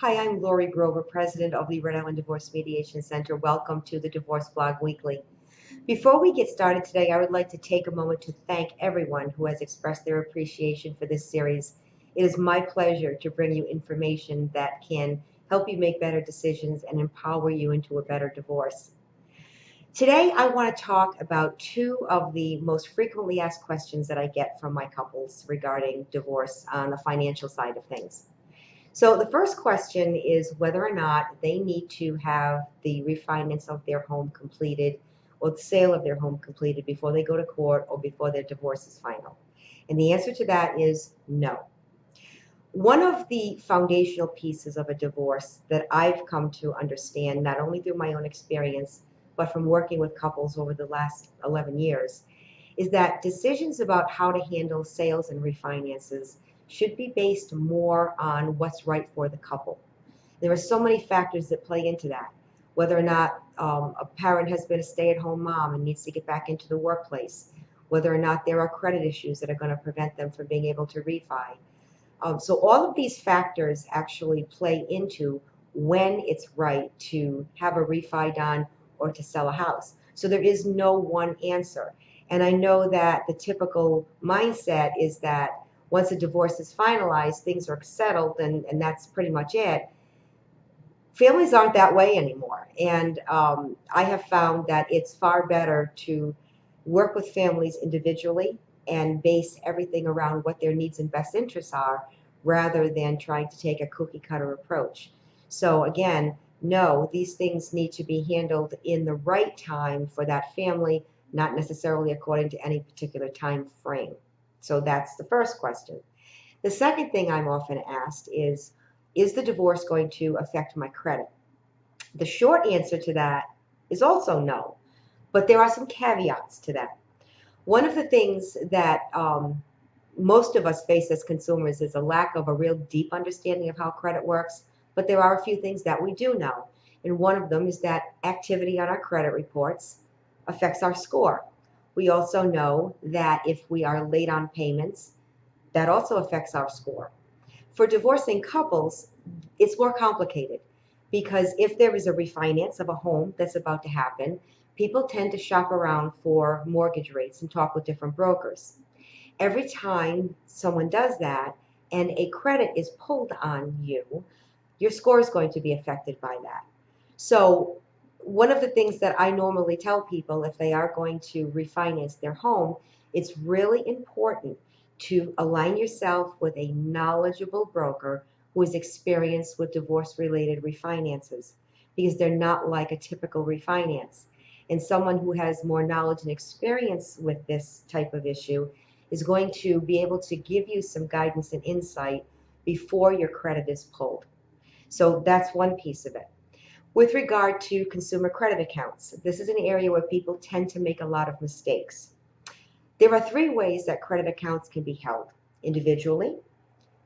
Hi, I'm Lori Grover, President of the Rhode Island Divorce Mediation Center. Welcome to the Divorce Blog Weekly. Before we get started today, I would like to take a moment to thank everyone who has expressed their appreciation for this series. It is my pleasure to bring you information that can help you make better decisions and empower you into a better divorce. Today, I want to talk about two of the most frequently asked questions that I get from my couples regarding divorce on the financial side of things. So the first question is whether or not they need to have the refinance of their home completed or the sale of their home completed before they go to court or before their divorce is final. And the answer to that is no. One of the foundational pieces of a divorce that I've come to understand, not only through my own experience, but from working with couples over the last 11 years, is that decisions about how to handle sales and refinances should be based more on what's right for the couple. There are so many factors that play into that. Whether or not a parent has been a stay-at-home mom and needs to get back into the workplace, whether or not there are credit issues that are going to prevent them from being able to refi. So all of these factors actually play into when it's right to have a refi done or to sell a house. So there is no one answer. And I know that the typical mindset is that once a divorce is finalized, things are settled, and that's pretty much it. Families aren't that way anymore. And I have found that it's far better to work with families individually and base everything around what their needs and best interests are rather than trying to take a cookie cutter approach. So again, no, these things need to be handled in the right time for that family, not necessarily according to any particular time frame. So that's the first question. The second thing I'm often asked is the divorce going to affect my credit? The short answer to that is also no, but there are some caveats to that. One of the things that most of us face as consumers is a lack of a real deep understanding of how credit works, but there are a few things that we do know. And one of them is that activity on our credit reports affects our score. We also know that if we are late on payments, that also affects our score. For divorcing couples, it's more complicated because if there is a refinance of a home that's about to happen, people tend to shop around for mortgage rates and talk with different brokers. Every time someone does that and a credit is pulled on you, your score is going to be affected by that. So one of the things that I normally tell people if they are going to refinance their home, it's really important to align yourself with a knowledgeable broker who is experienced with divorce-related refinances because they're not like a typical refinance. And someone who has more knowledge and experience with this type of issue is going to be able to give you some guidance and insight before your credit is pulled. So that's one piece of it. With regard to consumer credit accounts, this is an area where people tend to make a lot of mistakes. There are three ways that credit accounts can be held: individually,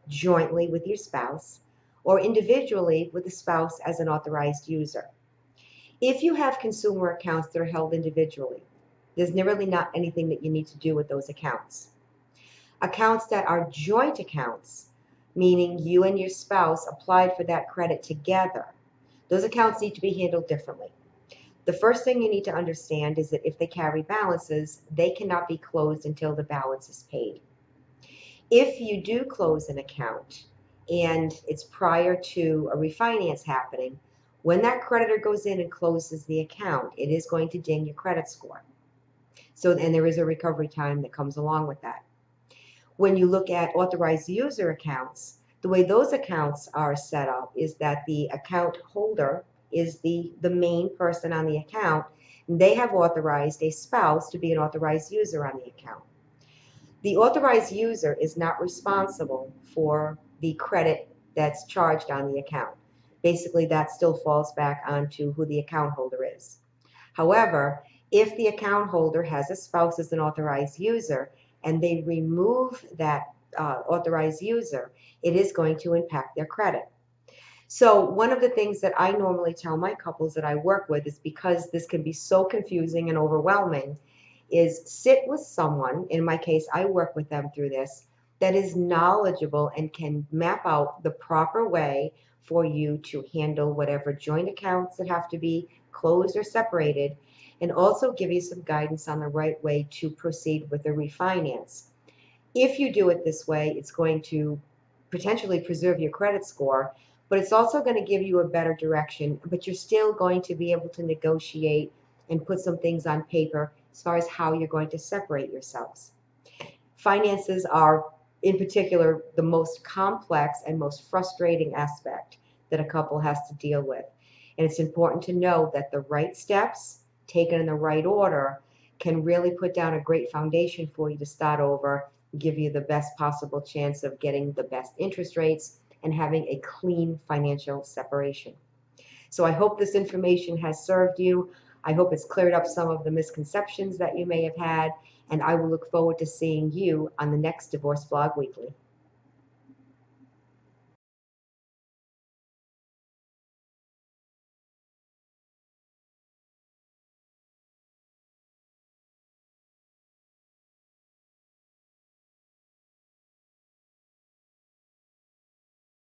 jointly with your spouse, or individually with the spouse as an authorized user. If you have consumer accounts that are held individually, there's really not anything that you need to do with those accounts. Accounts that are joint accounts, meaning you and your spouse applied for that credit together, those accounts need to be handled differently. The first thing you need to understand is that if they carry balances, they cannot be closed until the balance is paid. If you do close an account and it's prior to a refinance happening, when that creditor goes in and closes the account, it is going to ding your credit score. So, and there is a recovery time that comes along with that. When you look at authorized user accounts, the way those accounts are set up is that the account holder is the main person on the account, and they have authorized a spouse to be an authorized user on the account. The authorized user is not responsible for the credit that's charged on the account. Basically, that still falls back onto who the account holder is. However, if the account holder has a spouse as an authorized user and they remove that authorized user, it is going to impact their credit. So one of the things that I normally tell my couples that I work with is, because this can be so confusing and overwhelming, is sit with someone, in my case, I work with them through this, that is knowledgeable and can map out the proper way for you to handle whatever joint accounts that have to be closed or separated, and also give you some guidance on the right way to proceed with a refinance. If you do it this way, it's going to potentially preserve your credit score, but it's also going to give you a better direction, but you're still going to be able to negotiate and put some things on paper as far as how you're going to separate yourselves. Finances are, in particular, the most complex and most frustrating aspect that a couple has to deal with. And it's important to know that the right steps, taken in the right order, can really put down a great foundation for you to start over, give you the best possible chance of getting the best interest rates and having a clean financial separation. So I hope this information has served you. I hope it's cleared up some of the misconceptions that you may have had, and I will look forward to seeing you on the next Divorce Blog Weekly.